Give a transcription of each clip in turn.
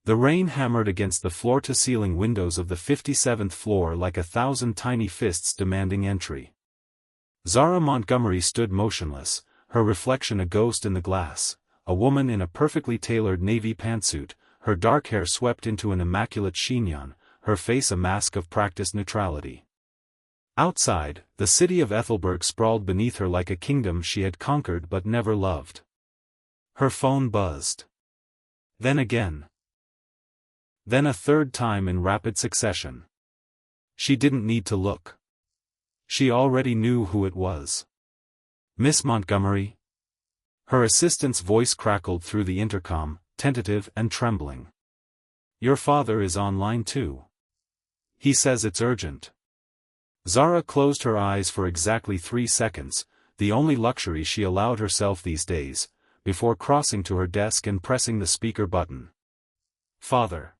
The rain hammered against the floor-to-ceiling windows of the 57th floor like 1,000 tiny fists demanding entry. Zara Montgomery stood motionless, her reflection a ghost in the glass, a woman in a perfectly tailored navy pantsuit, her dark hair swept into an immaculate chignon, her face a mask of practiced neutrality. Outside, the city of Ethelberg sprawled beneath her like a kingdom she had conquered but never loved. Her phone buzzed. Then again. Then a third time in rapid succession. She didn't need to look. She already knew who it was. "Miss Montgomery?" Her assistant's voice crackled through the intercom, tentative and trembling. "Your father is online too. He says it's urgent." Zara closed her eyes for exactly 3 seconds, the only luxury she allowed herself these days, before crossing to her desk and pressing the speaker button. "Father."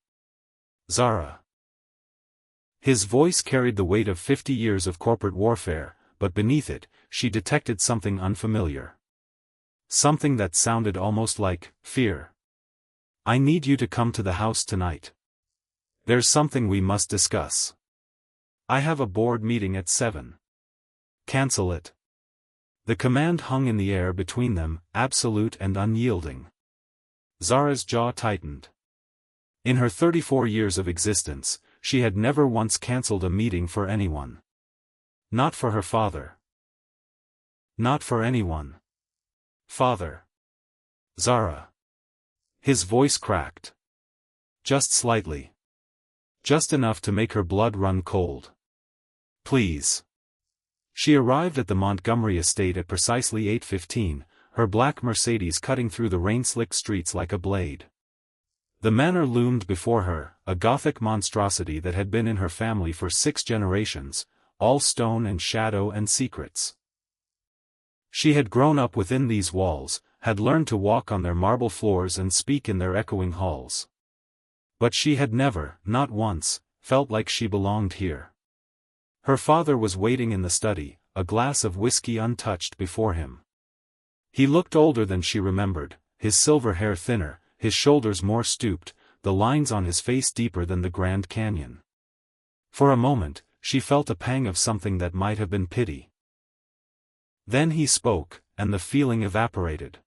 "Zara." His voice carried the weight of 50 years of corporate warfare, but beneath it, she detected something unfamiliar. Something that sounded almost like fear. "I need you to come to the house tonight. There's something we must discuss. I have a board meeting at 7. Cancel it." The command hung in the air between them, absolute and unyielding. Zara's jaw tightened. In her 34 years of existence, she had never once cancelled a meeting for anyone. Not for her father. Not for anyone. "Father." "Zara." His voice cracked. Just slightly. Just enough to make her blood run cold. "Please." She arrived at the Montgomery estate at precisely 8:15, her black Mercedes cutting through the rain-slicked streets like a blade. The manor loomed before her, a Gothic monstrosity that had been in her family for 6 generations, all stone and shadow and secrets. She had grown up within these walls, had learned to walk on their marble floors and speak in their echoing halls. But she had never, not once, felt like she belonged here. Her father was waiting in the study, a glass of whiskey untouched before him. He looked older than she remembered, his silver hair thinner, his shoulders more stooped, the lines on his face deeper than the Grand Canyon. For a moment, she felt a pang of something that might have been pity. Then he spoke, and the feeling evaporated.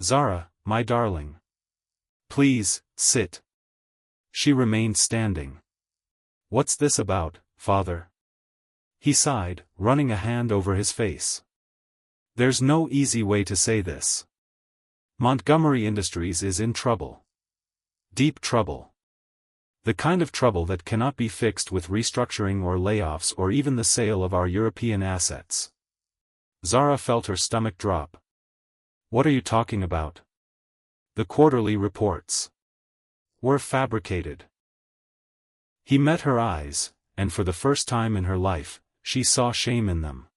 "Zara, my darling. Please, sit." She remained standing. "What's this about, Father?" He sighed, running a hand over his face. "There's no easy way to say this. Montgomery Industries is in trouble. Deep trouble. The kind of trouble that cannot be fixed with restructuring or layoffs or even the sale of our European assets." Zara felt her stomach drop. "What are you talking about?" "The quarterly reports were fabricated." He met her eyes, and for the first time in her life, she saw shame in them.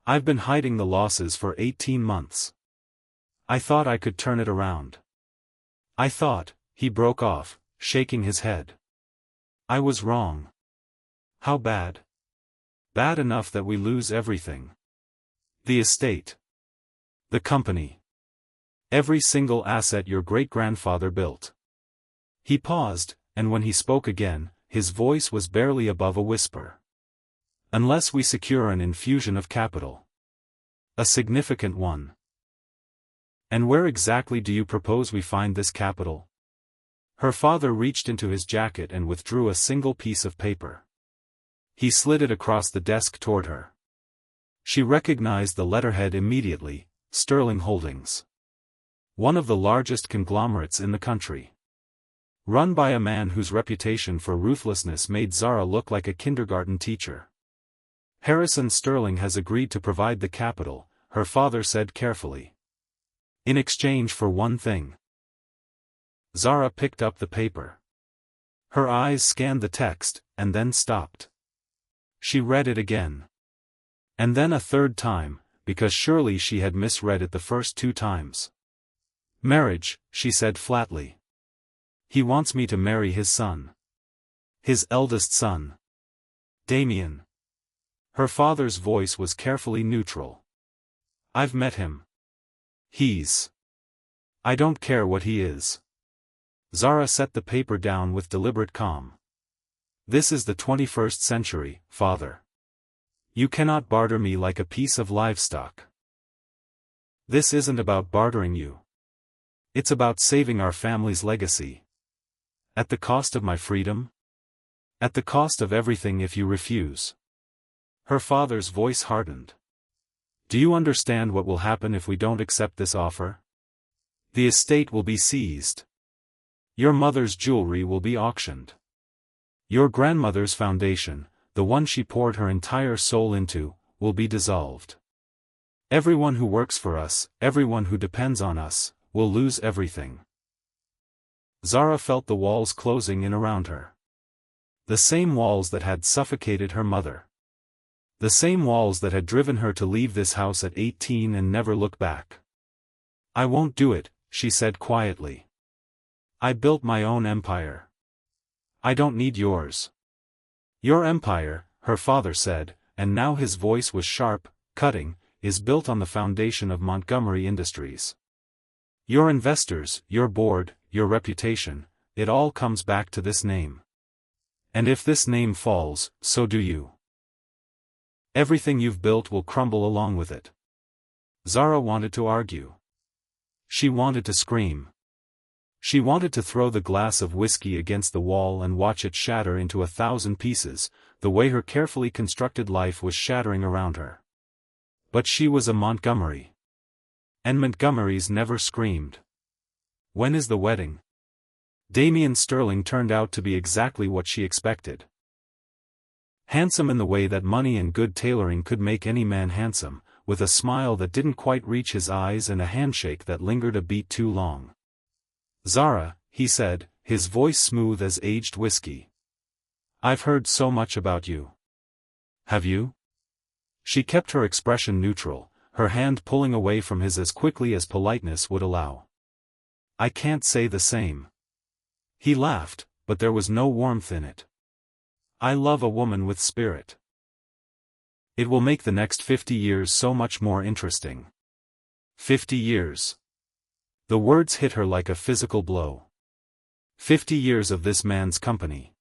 "I've been hiding the losses for 18 months. I thought I could turn it around. I thought," he broke off, shaking his head. "I was wrong." "How bad?" "Bad enough that we lose everything. The estate. The company. Every single asset your great-grandfather built." He paused, and when he spoke again, his voice was barely above a whisper. "Unless we secure an infusion of capital. A significant one." "And where exactly do you propose we find this capital?" Her father reached into his jacket and withdrew a single piece of paper. He slid it across the desk toward her. She recognized the letterhead immediately, Sterling Holdings. One of the largest conglomerates in the country. Run by a man whose reputation for ruthlessness made Zara look like a kindergarten teacher. "Harrison Sterling has agreed to provide the capital," her father said carefully. "In exchange for one thing." Zara picked up the paper. Her eyes scanned the text, and then stopped. She read it again. And then a third time, because surely she had misread it the first 2 times. "Marriage," she said flatly. "He wants me to marry his son. His eldest son. Damien." Her father's voice was carefully neutral. "I've met him. He's... I don't care what he is. Zara set the paper down with deliberate calm. This is the 21st century, father. You cannot barter me like a piece of livestock. This isn't about bartering you. It's about saving our family's legacy. At the cost of my freedom? At the cost of everything if you refuse. Her father's voice hardened. Do you understand what will happen if we don't accept this offer? The estate will be seized. Your mother's jewelry will be auctioned. Your grandmother's foundation, the one she poured her entire soul into, will be dissolved. Everyone who works for us, everyone who depends on us, will lose everything. Zara felt the walls closing in around her. The same walls that had suffocated her mother. The same walls that had driven her to leave this house at 18 and never look back. I won't do it, she said quietly. I built my own empire. I don't need yours. Your empire, her father said, and now his voice was sharp, cutting, is built on the foundation of Montgomery Industries. Your investors, your board, your reputation, it all comes back to this name. And if this name falls, so do you. Everything you've built will crumble along with it. Zara wanted to argue. She wanted to scream. She wanted to throw the glass of whiskey against the wall and watch it shatter into 1,000 pieces, the way her carefully constructed life was shattering around her. But she was a Montgomery. And Montgomerys never screamed. When is the wedding? Damian Sterling turned out to be exactly what she expected. Handsome in the way that money and good tailoring could make any man handsome, with a smile that didn't quite reach his eyes and a handshake that lingered a beat too long. Zara, he said, his voice smooth as aged whiskey. I've heard so much about you. Have you? She kept her expression neutral, her hand pulling away from his as quickly as politeness would allow. I can't say the same. He laughed, but there was no warmth in it. I love a woman with spirit. It will make the next 50 years so much more interesting. 50 years. The words hit her like a physical blow. 50 years of this man's company.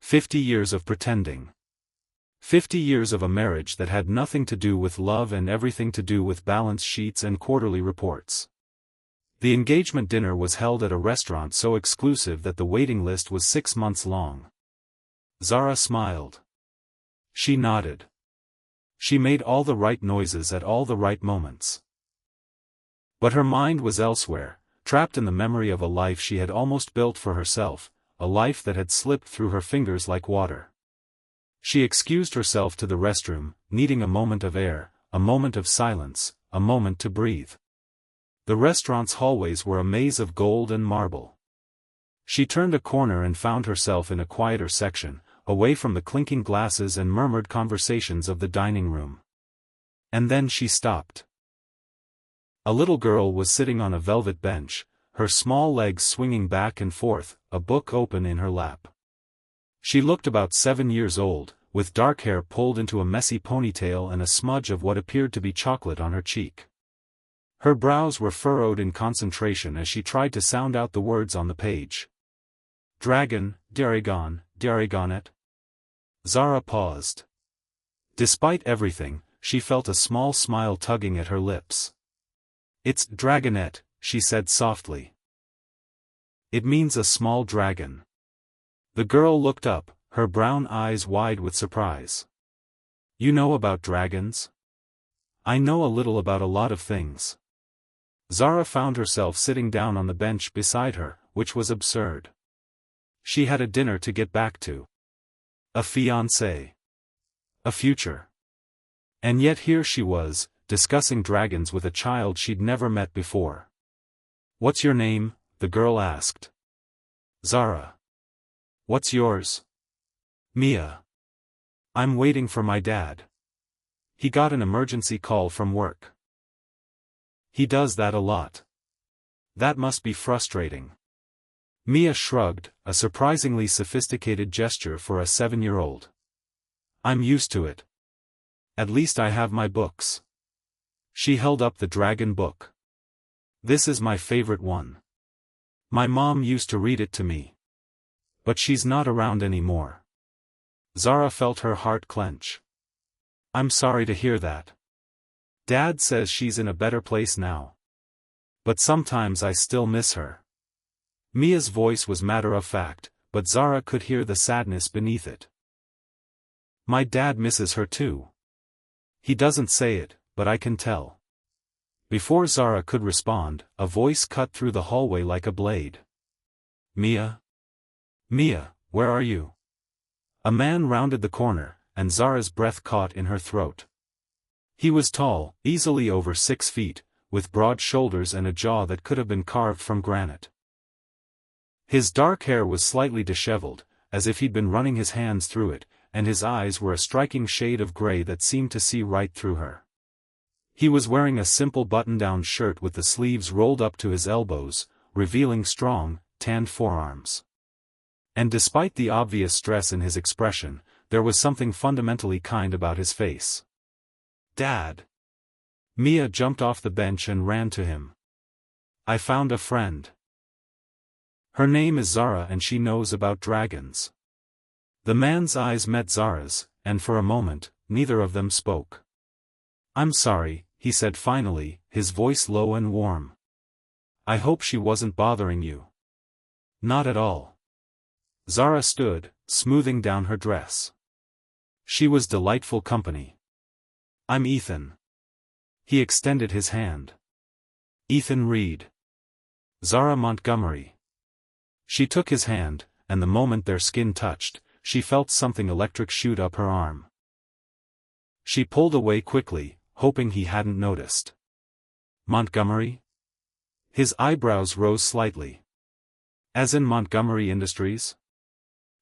50 years of pretending. 50 years of a marriage that had nothing to do with love and everything to do with balance sheets and quarterly reports. The engagement dinner was held at a restaurant so exclusive that the waiting list was 6 months long. Zara smiled. She nodded. She made all the right noises at all the right moments. But her mind was elsewhere, trapped in the memory of a life she had almost built for herself, a life that had slipped through her fingers like water. She excused herself to the restroom, needing a moment of air, a moment of silence, a moment to breathe. The restaurant's hallways were a maze of gold and marble. She turned a corner and found herself in a quieter section, away from the clinking glasses and murmured conversations of the dining room. And then she stopped. A little girl was sitting on a velvet bench, her small legs swinging back and forth, a book open in her lap. She looked about 7 years old, with dark hair pulled into a messy ponytail and a smudge of what appeared to be chocolate on her cheek. Her brows were furrowed in concentration as she tried to sound out the words on the page. Dragon, Daragon, Daragonet. Zara paused. Despite everything, she felt a small smile tugging at her lips. It's Dragonet, she said softly. It means a small dragon. The girl looked up, her brown eyes wide with surprise. You know about dragons? I know a little about a lot of things. Zara found herself sitting down on the bench beside her, which was absurd. She had a dinner to get back to. A fiancé. A future. And yet here she was, discussing dragons with a child she'd never met before. What's your name? The girl asked. Zara. What's yours? Mia. I'm waiting for my dad. He got an emergency call from work. He does that a lot. That must be frustrating. Mia shrugged, a surprisingly sophisticated gesture for a 7-year-old. I'm used to it. At least I have my books. She held up the dragon book. This is my favorite one. My mom used to read it to me. But she's not around anymore. Zara felt her heart clench. I'm sorry to hear that. Dad says she's in a better place now. But sometimes I still miss her. Mia's voice was matter-of-fact, but Zara could hear the sadness beneath it. My dad misses her too. He doesn't say it, but I can tell. Before Zara could respond, a voice cut through the hallway like a blade. Mia? Mia, where are you? A man rounded the corner, and Zara's breath caught in her throat. He was tall, easily over 6 feet, with broad shoulders and a jaw that could have been carved from granite. His dark hair was slightly disheveled, as if he'd been running his hands through it, and his eyes were a striking shade of gray that seemed to see right through her. He was wearing a simple button-down shirt with the sleeves rolled up to his elbows, revealing strong, tanned forearms. And despite the obvious stress in his expression, there was something fundamentally kind about his face. Dad! Mia jumped off the bench and ran to him. I found a friend. Her name is Zara and she knows about dragons. The man's eyes met Zara's, and for a moment, neither of them spoke. I'm sorry, he said finally, his voice low and warm. I hope she wasn't bothering you. Not at all. Zara stood, smoothing down her dress. She was delightful company. I'm Ethan. He extended his hand. Ethan Reed. Zara Montgomery. She took his hand, and the moment their skin touched, she felt something electric shoot up her arm. She pulled away quickly, hoping he hadn't noticed. Montgomery? His eyebrows rose slightly. As in Montgomery Industries?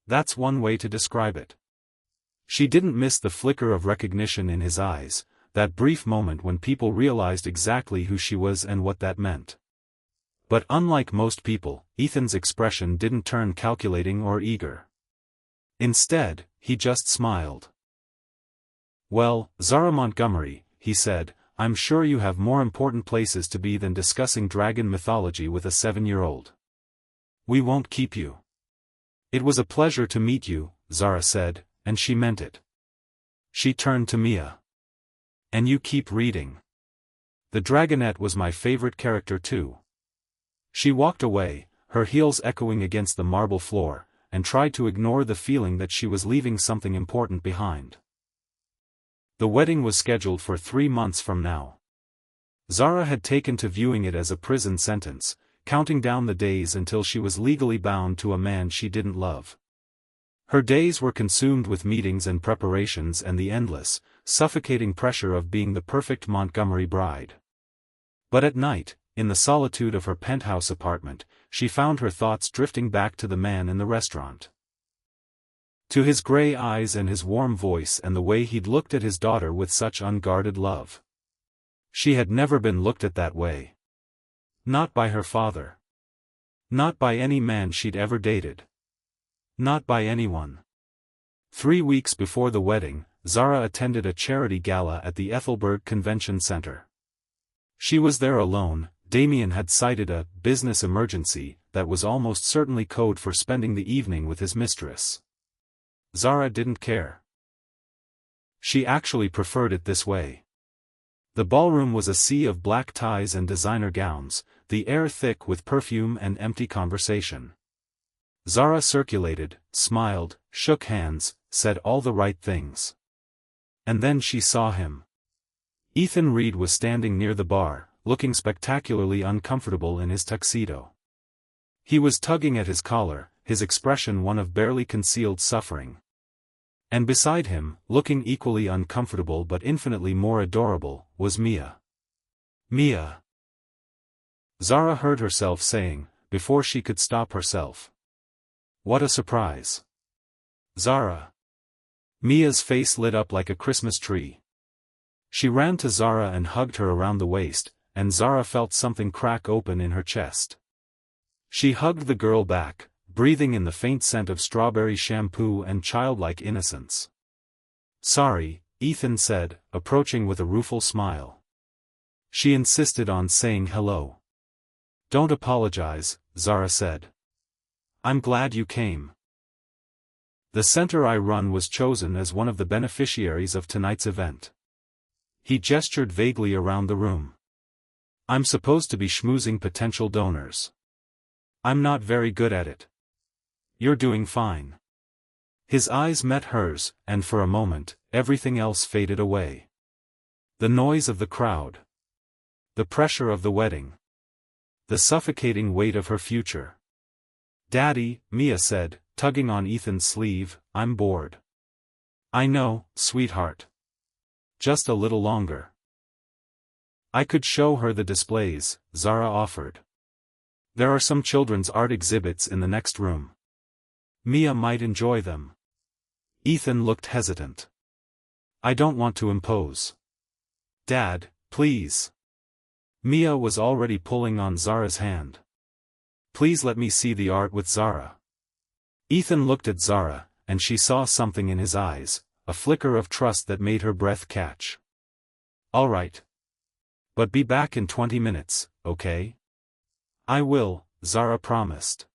That's one way to describe it. She didn't miss the flicker of recognition in his eyes, that brief moment when people realized exactly who she was and what that meant. But unlike most people, Ethan's expression didn't turn calculating or eager. Instead, he just smiled. Well, Zara Montgomery, he said, I'm sure you have more important places to be than discussing dragon mythology with a 7-year-old. We won't keep you. It was a pleasure to meet you, Zara said, and she meant it. She turned to Mia. And you keep reading. The dragonette was my favorite character too. She walked away, her heels echoing against the marble floor, and tried to ignore the feeling that she was leaving something important behind. The wedding was scheduled for 3 months from now. Zara had taken to viewing it as a prison sentence, counting down the days until she was legally bound to a man she didn't love. Her days were consumed with meetings and preparations and the endless, suffocating pressure of being the perfect Montgomery bride. But at night, in the solitude of her penthouse apartment, she found her thoughts drifting back to the man in the restaurant. To his gray eyes and his warm voice and the way he'd looked at his daughter with such unguarded love. She had never been looked at that way. Not by her father. Not by any man she'd ever dated. Not by anyone. 3 weeks before the wedding, Zara attended a charity gala at the Ethelberg Convention Center. She was there alone. Damien had cited a business emergency that was almost certainly code for spending the evening with his mistress. Zara didn't care. She actually preferred it this way. The ballroom was a sea of black ties and designer gowns, the air thick with perfume and empty conversation. Zara circulated, smiled, shook hands, said all the right things. And then she saw him. Ethan Reed was standing near the bar, looking spectacularly uncomfortable in his tuxedo. He was tugging at his collar, his expression one of barely concealed suffering. And beside him, looking equally uncomfortable but infinitely more adorable, was Mia. Mia. Zara heard herself saying, before she could stop herself. What a surprise. Zara. Mia's face lit up like a Christmas tree. She ran to Zara and hugged her around the waist, and Zara felt something crack open in her chest. She hugged the girl back, breathing in the faint scent of strawberry shampoo and childlike innocence. Sorry, Ethan said, approaching with a rueful smile. She insisted on saying hello. Don't apologize, Zara said. I'm glad you came. The center I run was chosen as one of the beneficiaries of tonight's event. He gestured vaguely around the room. I'm supposed to be schmoozing potential donors. I'm not very good at it. You're doing fine. His eyes met hers, and for a moment, everything else faded away. The noise of the crowd. The pressure of the wedding. The suffocating weight of her future. Daddy, Mia said, tugging on Ethan's sleeve, I'm bored. I know, sweetheart. Just a little longer. I could show her the displays, Zara offered. There are some children's art exhibits in the next room. Mia might enjoy them. Ethan looked hesitant. I don't want to impose. Dad, please. Mia was already pulling on Zara's hand. Please let me see the art with Zara. Ethan looked at Zara, and she saw something in his eyes, a flicker of trust that made her breath catch. All right. But be back in 20 minutes, okay? I will, Zara promised.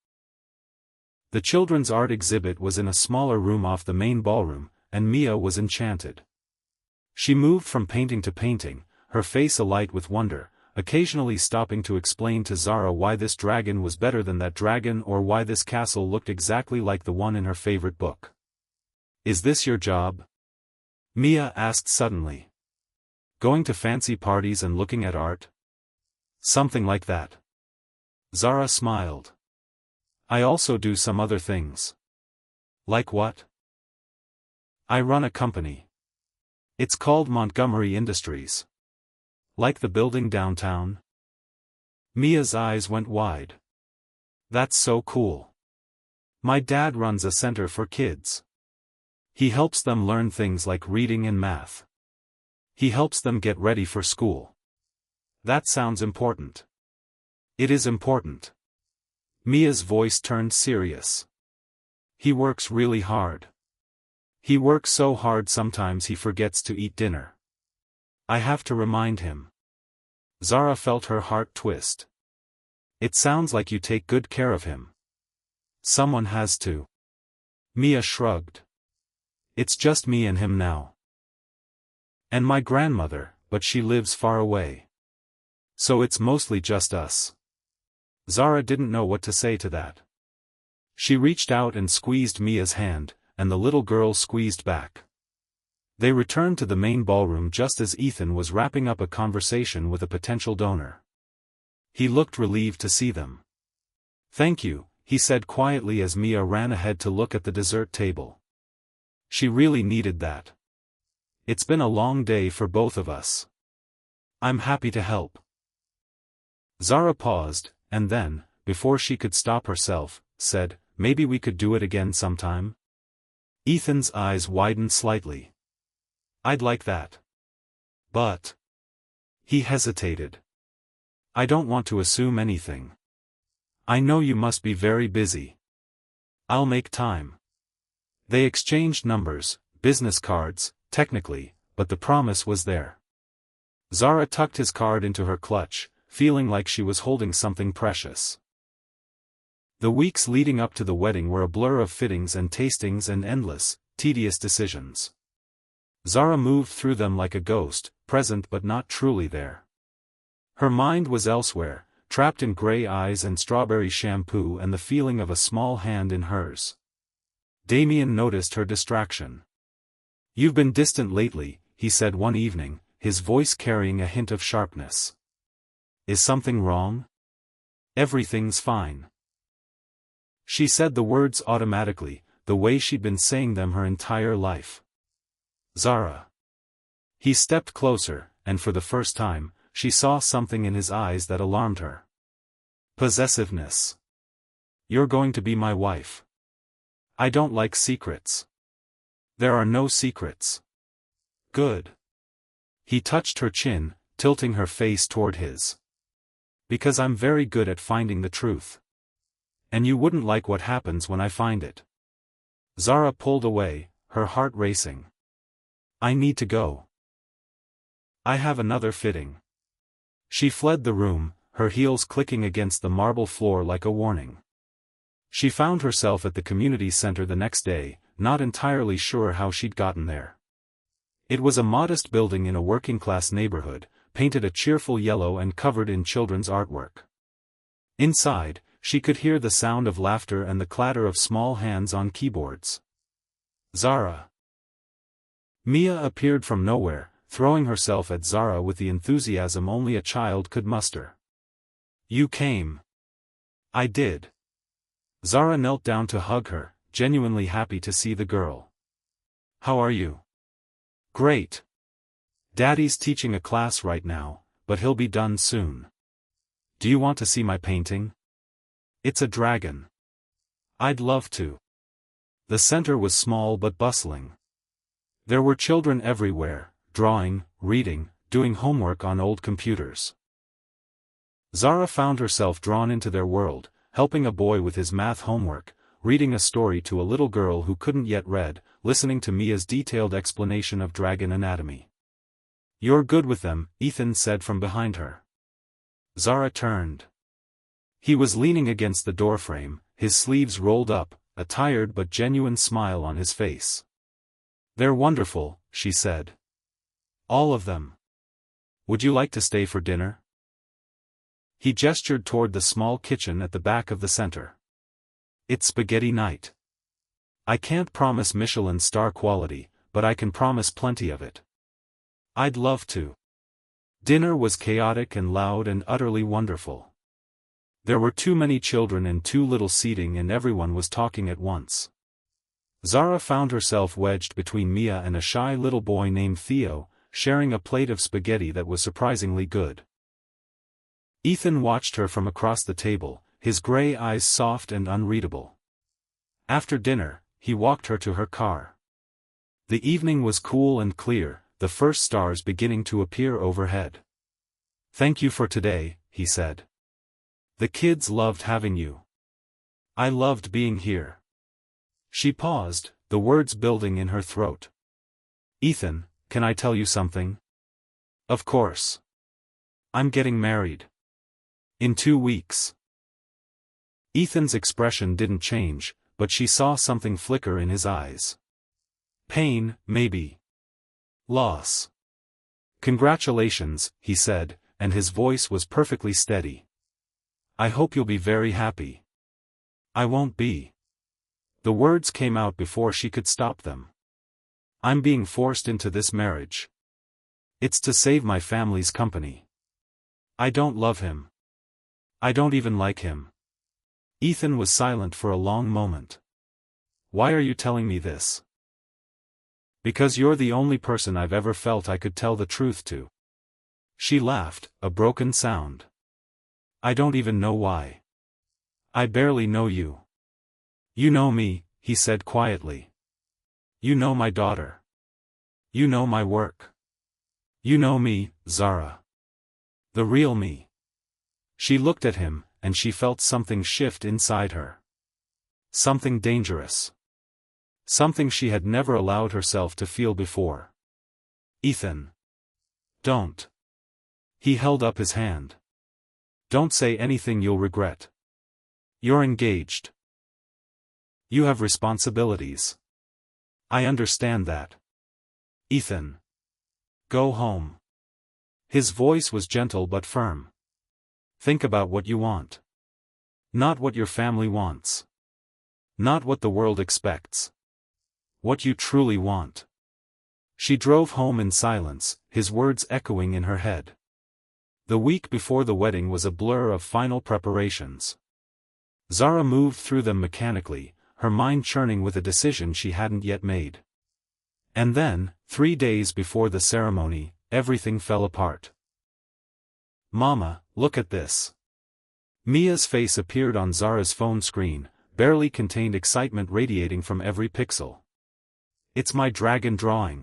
The children's art exhibit was in a smaller room off the main ballroom, and Mia was enchanted. She moved from painting to painting, her face alight with wonder, occasionally stopping to explain to Zara why this dragon was better than that dragon or why this castle looked exactly like the one in her favorite book. Is this your job? Mia asked suddenly. Going to fancy parties and looking at art? Something like that. Zara smiled. I also do some other things. Like what? I run a company. It's called Montgomery Industries. Like the building downtown? Mia's eyes went wide. That's so cool. My dad runs a center for kids. He helps them learn things like reading and math. He helps them get ready for school. That sounds important. It is important. Mia's voice turned serious. He works really hard. He works so hard sometimes he forgets to eat dinner. I have to remind him. Zara felt her heart twist. It sounds like you take good care of him. Someone has to. Mia shrugged. It's just me and him now. And my grandmother, but she lives far away. So it's mostly just us. Zara didn't know what to say to that. She reached out and squeezed Mia's hand, and the little girl squeezed back. They returned to the main ballroom just as Ethan was wrapping up a conversation with a potential donor. He looked relieved to see them. Thank you, he said quietly as Mia ran ahead to look at the dessert table. She really needed that. It's been a long day for both of us. I'm happy to help. Zara paused, and then, before she could stop herself, said, maybe we could do it again sometime? Ethan's eyes widened slightly. I'd like that. But. He hesitated. I don't want to assume anything. I know you must be very busy. I'll make time. They exchanged numbers, business cards, technically, but the promise was there. Zara tucked his card into her clutch, feeling like she was holding something precious. The weeks leading up to the wedding were a blur of fittings and tastings and endless, tedious decisions. Zara moved through them like a ghost, present but not truly there. Her mind was elsewhere, trapped in gray eyes and strawberry shampoo and the feeling of a small hand in hers. Damien noticed her distraction. You've been distant lately, he said one evening, his voice carrying a hint of sharpness. Is something wrong? Everything's fine. She said the words automatically, the way she'd been saying them her entire life. Zara. He stepped closer, and for the first time, she saw something in his eyes that alarmed her. Possessiveness. You're going to be my wife. I don't like secrets. There are no secrets. Good. He touched her chin, tilting her face toward his. Because I'm very good at finding the truth. And you wouldn't like what happens when I find it. Zara pulled away, her heart racing. I need to go. I have another fitting. She fled the room, her heels clicking against the marble floor like a warning. She found herself at the community center the next day, not entirely sure how she'd gotten there. It was a modest building in a working-class neighborhood, painted a cheerful yellow and covered in children's artwork. Inside, she could hear the sound of laughter and the clatter of small hands on keyboards. Zara. Mia appeared from nowhere, throwing herself at Zara with the enthusiasm only a child could muster. "You came." "I did." Zara knelt down to hug her, genuinely happy to see the girl. "How are you?" "Great. Daddy's teaching a class right now, but he'll be done soon. Do you want to see my painting? It's a dragon." "I'd love to." The center was small but bustling. There were children everywhere, drawing, reading, doing homework on old computers. Zara found herself drawn into their world, helping a boy with his math homework, reading a story to a little girl who couldn't yet read, listening to Mia's detailed explanation of dragon anatomy. "You're good with them," Ethan said from behind her. Zara turned. He was leaning against the doorframe, his sleeves rolled up, a tired but genuine smile on his face. "They're wonderful," she said. "All of them. Would you like to stay for dinner?" He gestured toward the small kitchen at the back of the center. "It's spaghetti night. I can't promise Michelin star quality, but I can promise plenty of it." "I'd love to." Dinner was chaotic and loud and utterly wonderful. There were too many children and too little seating and everyone was talking at once. Zara found herself wedged between Mia and a shy little boy named Theo, sharing a plate of spaghetti that was surprisingly good. Ethan watched her from across the table, his gray eyes soft and unreadable. After dinner, he walked her to her car. The evening was cool and clear, the first stars beginning to appear overhead. "Thank you for today," he said. "The kids loved having you. I loved being here." She paused, the words building in her throat. "Ethan, can I tell you something?" "Of course. I'm getting married. In 2 weeks." Ethan's expression didn't change, but she saw something flicker in his eyes. Pain, maybe. Loss. "Congratulations," he said, and his voice was perfectly steady. "I hope you'll be very happy." "I won't be." The words came out before she could stop them. "I'm being forced into this marriage. It's to save my family's company. I don't love him. I don't even like him." Ethan was silent for a long moment. "Why are you telling me this?" "Because you're the only person I've ever felt I could tell the truth to." She laughed, a broken sound. "I don't even know why. I barely know you." "You know me," he said quietly. "You know my daughter. You know my work. You know me, Zara. The real me." She looked at him, and she felt something shift inside her. Something dangerous. Something she had never allowed herself to feel before. "Ethan. Don't." He held up his hand. "Don't say anything you'll regret. You're engaged. You have responsibilities. I understand that. Ethan. Go home." His voice was gentle but firm. "Think about what you want. Not what your family wants. Not what the world expects. What you truly want." She drove home in silence, his words echoing in her head. The week before the wedding was a blur of final preparations. Zara moved through them mechanically, her mind churning with a decision she hadn't yet made. And then, 3 days before the ceremony, everything fell apart. "Mama, look at this." Mia's face appeared on Zara's phone screen, barely contained excitement radiating from every pixel. "It's my dragon drawing.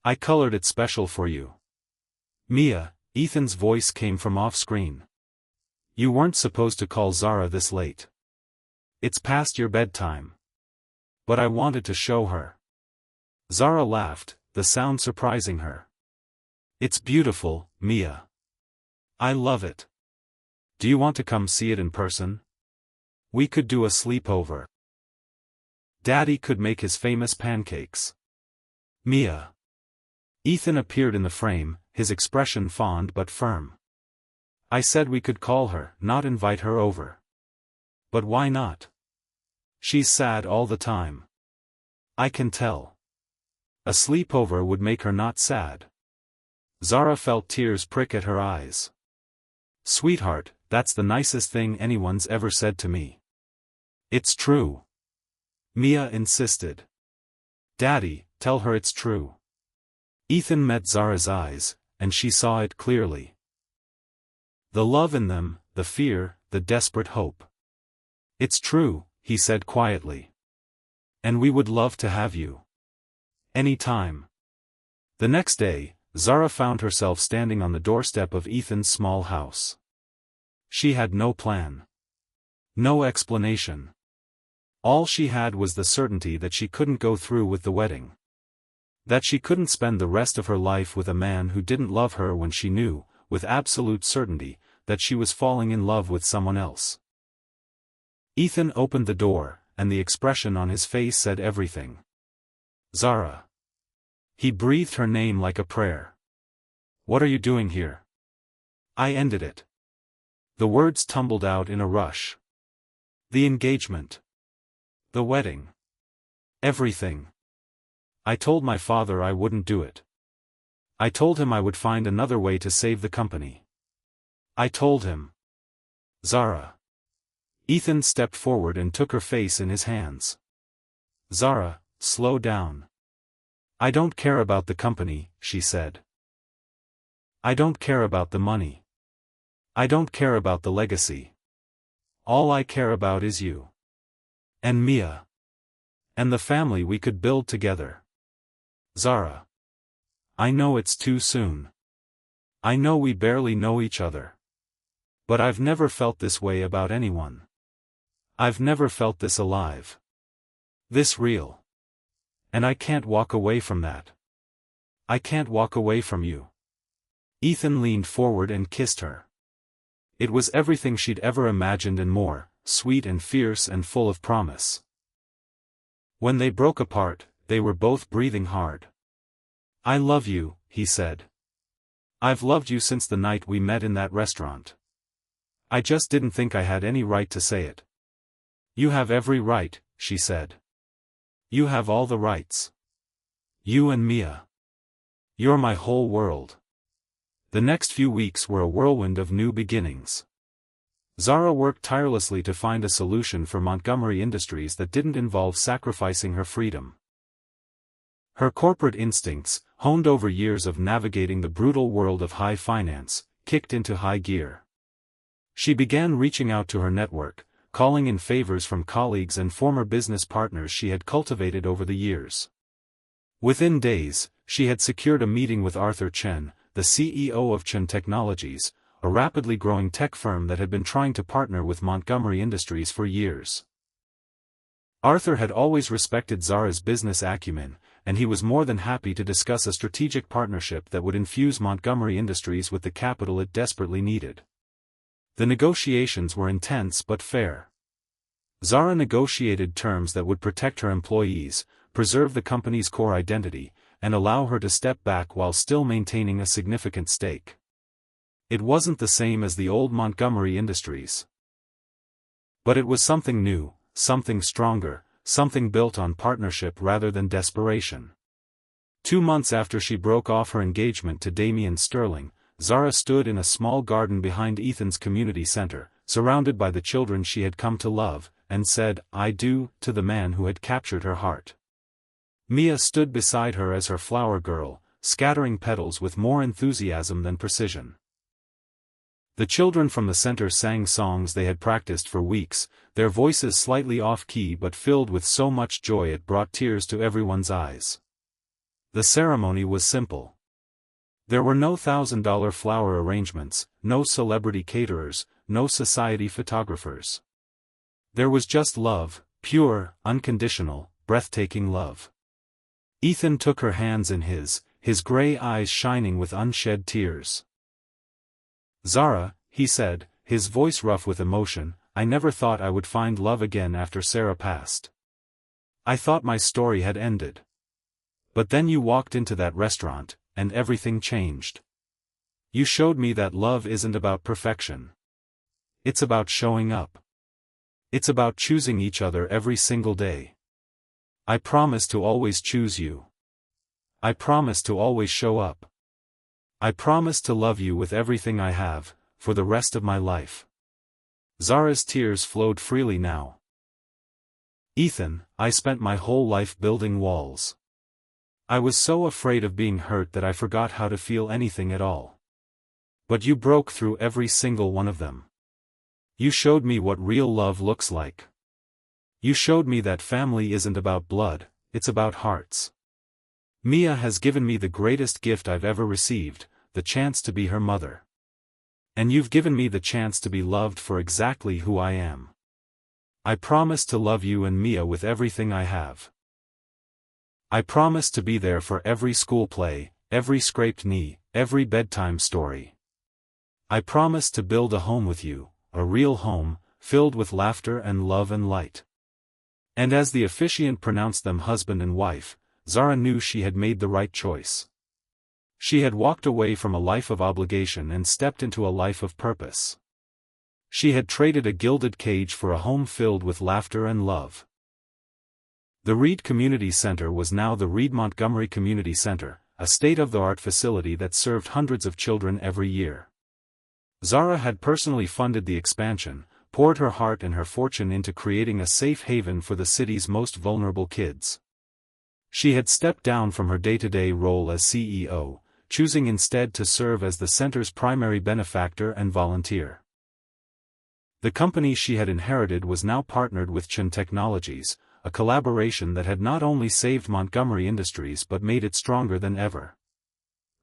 I colored it special for you." "Mia," Ethan's voice came from off-screen. "You weren't supposed to call Zara this late. It's past your bedtime." "But I wanted to show her." Zara laughed, the sound surprising her. "It's beautiful, Mia. I love it." Do you want to come see it in person? We could do a sleepover. Daddy could make his famous pancakes. Mia. Ethan appeared in the frame, his expression fond but firm. I said we could call her, not invite her over. But why not? She's sad all the time. I can tell. A sleepover would make her not sad. Zara felt tears prick at her eyes. Sweetheart, that's the nicest thing anyone's ever said to me. It's true. Mia insisted. Daddy, tell her it's true. Ethan met Zara's eyes, and she saw it clearly. The love in them, the fear, the desperate hope. It's true, he said quietly. And we would love to have you. Any time. The next day, Zara found herself standing on the doorstep of Ethan's small house. She had no plan. No explanation. All she had was the certainty that she couldn't go through with the wedding. That she couldn't spend the rest of her life with a man who didn't love her when she knew, with absolute certainty, that she was falling in love with someone else. Ethan opened the door, and the expression on his face said everything. Zara. He breathed her name like a prayer. What are you doing here? I ended it. The words tumbled out in a rush. The engagement. The wedding. Everything. I told my father I wouldn't do it. I told him I would find another way to save the company. I told him. Zara. Ethan stepped forward and took her face in his hands. Zara, slow down. I don't care about the company, she said. I don't care about the money. I don't care about the legacy. All I care about is you. And Mia. And the family we could build together. Zara. I know it's too soon. I know we barely know each other. But I've never felt this way about anyone. I've never felt this alive. This real. And I can't walk away from that. I can't walk away from you. Ethan leaned forward and kissed her. It was everything she'd ever imagined and more, sweet and fierce and full of promise. When they broke apart, they were both breathing hard. I love you, he said. I've loved you since the night we met in that restaurant. I just didn't think I had any right to say it. You have every right, she said. You have all the rights. You and Mia. You're my whole world. The next few weeks were a whirlwind of new beginnings. Zara worked tirelessly to find a solution for Montgomery Industries that didn't involve sacrificing her freedom. Her corporate instincts, honed over years of navigating the brutal world of high finance, kicked into high gear. She began reaching out to her network, calling in favors from colleagues and former business partners she had cultivated over the years. Within days, she had secured a meeting with Arthur Chen, the CEO of Chen Technologies, a rapidly growing tech firm that had been trying to partner with Montgomery Industries for years. Arthur had always respected Zara's business acumen, and he was more than happy to discuss a strategic partnership that would infuse Montgomery Industries with the capital it desperately needed. The negotiations were intense but fair. Zara negotiated terms that would protect her employees, preserve the company's core identity, and allow her to step back while still maintaining a significant stake. It wasn't the same as the old Montgomery Industries. But it was something new, something stronger, something built on partnership rather than desperation. 2 months after she broke off her engagement to Damian Sterling, Zara stood in a small garden behind Ethan's community center, surrounded by the children she had come to love, and said, "I do," to the man who had captured her heart. Mia stood beside her as her flower girl, scattering petals with more enthusiasm than precision. The children from the center sang songs they had practiced for weeks, their voices slightly off-key but filled with so much joy it brought tears to everyone's eyes. The ceremony was simple. There were no $1,000 flower arrangements, no celebrity caterers, no society photographers. There was just love, pure, unconditional, breathtaking love. Ethan took her hands in his gray eyes shining with unshed tears. "Zara," he said, his voice rough with emotion, "I never thought I would find love again after Sarah passed. I thought my story had ended. But then you walked into that restaurant, and everything changed. You showed me that love isn't about perfection. It's about showing up. It's about choosing each other every single day. I promise to always choose you. I promise to always show up. I promise to love you with everything I have, for the rest of my life." Zara's tears flowed freely now. "Ethan, I spent my whole life building walls. I was so afraid of being hurt that I forgot how to feel anything at all. But you broke through every single one of them. You showed me what real love looks like. You showed me that family isn't about blood, it's about hearts. Mia has given me the greatest gift I've ever received, the chance to be her mother. And you've given me the chance to be loved for exactly who I am. I promise to love you and Mia with everything I have. I promise to be there for every school play, every scraped knee, every bedtime story. I promise to build a home with you, a real home, filled with laughter and love and light." And as the officiant pronounced them husband and wife, Zara knew she had made the right choice. She had walked away from a life of obligation and stepped into a life of purpose. She had traded a gilded cage for a home filled with laughter and love. The Reed Community Center was now the Reed Montgomery Community Center, a state-of-the-art facility that served hundreds of children every year. Zara had personally funded the expansion, poured her heart and her fortune into creating a safe haven for the city's most vulnerable kids. She had stepped down from her day-to-day role as CEO, choosing instead to serve as the center's primary benefactor and volunteer. The company she had inherited was now partnered with Chen Technologies, a collaboration that had not only saved Montgomery Industries but made it stronger than ever.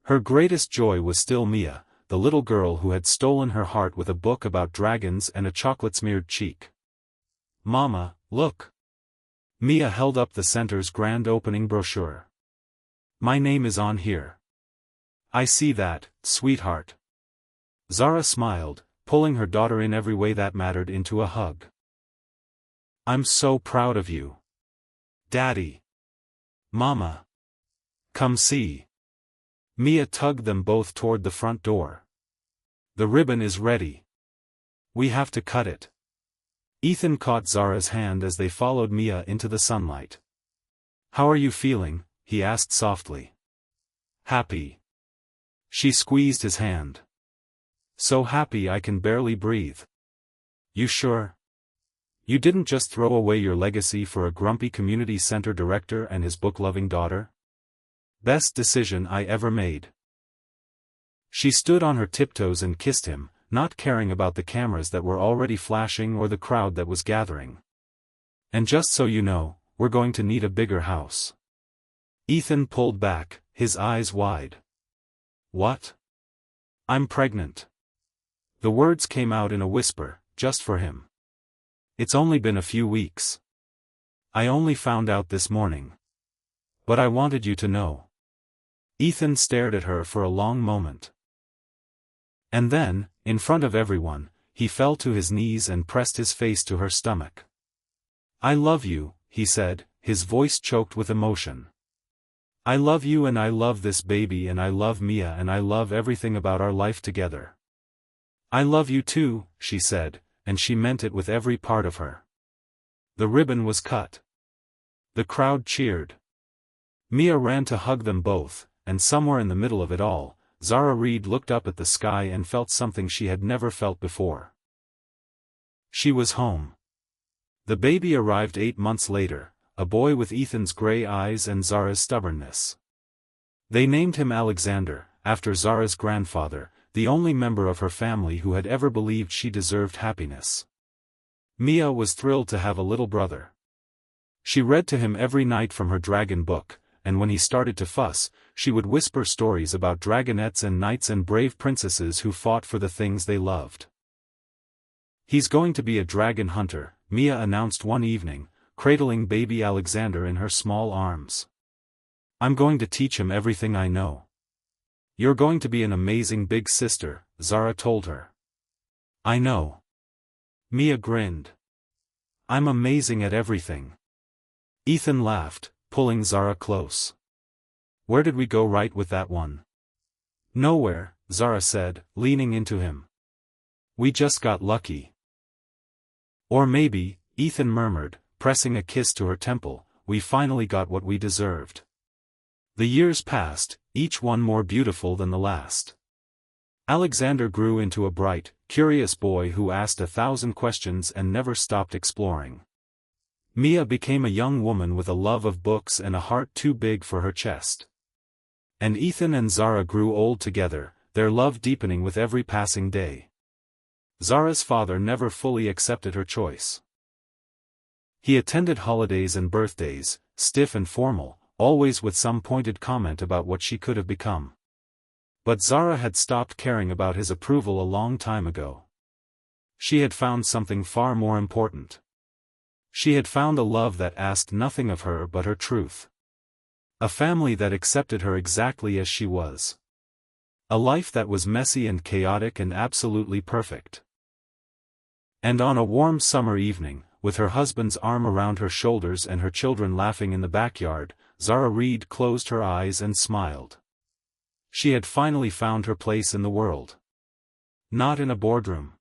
Her greatest joy was still Mia, the little girl who had stolen her heart with a book about dragons and a chocolate-smeared cheek. "Mama, look." Mia held up the center's grand opening brochure. "My name is on here." "I see that, sweetheart." Zara smiled, pulling her daughter in every way that mattered into a hug. "I'm so proud of you. Daddy. Mama. Come see." Mia tugged them both toward the front door. "The ribbon is ready. We have to cut it." Ethan caught Zara's hand as they followed Mia into the sunlight. "How are you feeling?" he asked softly. "Happy." She squeezed his hand. "So happy I can barely breathe." "You sure? You didn't just throw away your legacy for a grumpy community center director and his book-loving daughter?" "Best decision I ever made." She stood on her tiptoes and kissed him, not caring about the cameras that were already flashing or the crowd that was gathering. "And just so you know, we're going to need a bigger house." Ethan pulled back, his eyes wide. "What?" "I'm pregnant." The words came out in a whisper, just for him. "It's only been a few weeks. I only found out this morning. But I wanted you to know." Ethan stared at her for a long moment. And then, in front of everyone, he fell to his knees and pressed his face to her stomach. "I love you," he said, his voice choked with emotion. "I love you and I love this baby and I love Mia and I love everything about our life together." "I love you too," she said, and she meant it with every part of her. The ribbon was cut. The crowd cheered. Mia ran to hug them both, and somewhere in the middle of it all, Zara Reed looked up at the sky and felt something she had never felt before. She was home. The baby arrived 8 months later, a boy with Ethan's gray eyes and Zara's stubbornness. They named him Alexander, after Zara's grandfather, the only member of her family who had ever believed she deserved happiness. Mia was thrilled to have a little brother. She read to him every night from her dragon book, and when he started to fuss, she would whisper stories about dragonettes and knights and brave princesses who fought for the things they loved. "He's going to be a dragon hunter," Mia announced one evening, cradling baby Alexander in her small arms. "I'm going to teach him everything I know." "You're going to be an amazing big sister," Zara told her. I know. Mia grinned. I'm amazing at everything. Ethan laughed, pulling Zara close. Where did we go right with that one? Nowhere, Zara said, leaning into him. We just got lucky. Or maybe, Ethan murmured, pressing a kiss to her temple, we finally got what we deserved. The years passed, each one more beautiful than the last. Alexander grew into a bright, curious boy who asked 1,000 questions and never stopped exploring. Mia became a young woman with a love of books and a heart too big for her chest. And Ethan and Zara grew old together, their love deepening with every passing day. Zara's father never fully accepted her choice. He attended holidays and birthdays, stiff and formal, always with some pointed comment about what she could have become. But Zara had stopped caring about his approval a long time ago. She had found something far more important. She had found a love that asked nothing of her but her truth. A family that accepted her exactly as she was. A life that was messy and chaotic and absolutely perfect. And on a warm summer evening, with her husband's arm around her shoulders and her children laughing in the backyard, Zara Reed closed her eyes and smiled. She had finally found her place in the world. Not in a boardroom.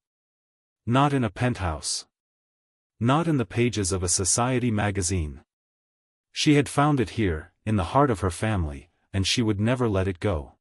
Not in a penthouse. Not in the pages of a society magazine. She had found it here, in the heart of her family, and she would never let it go.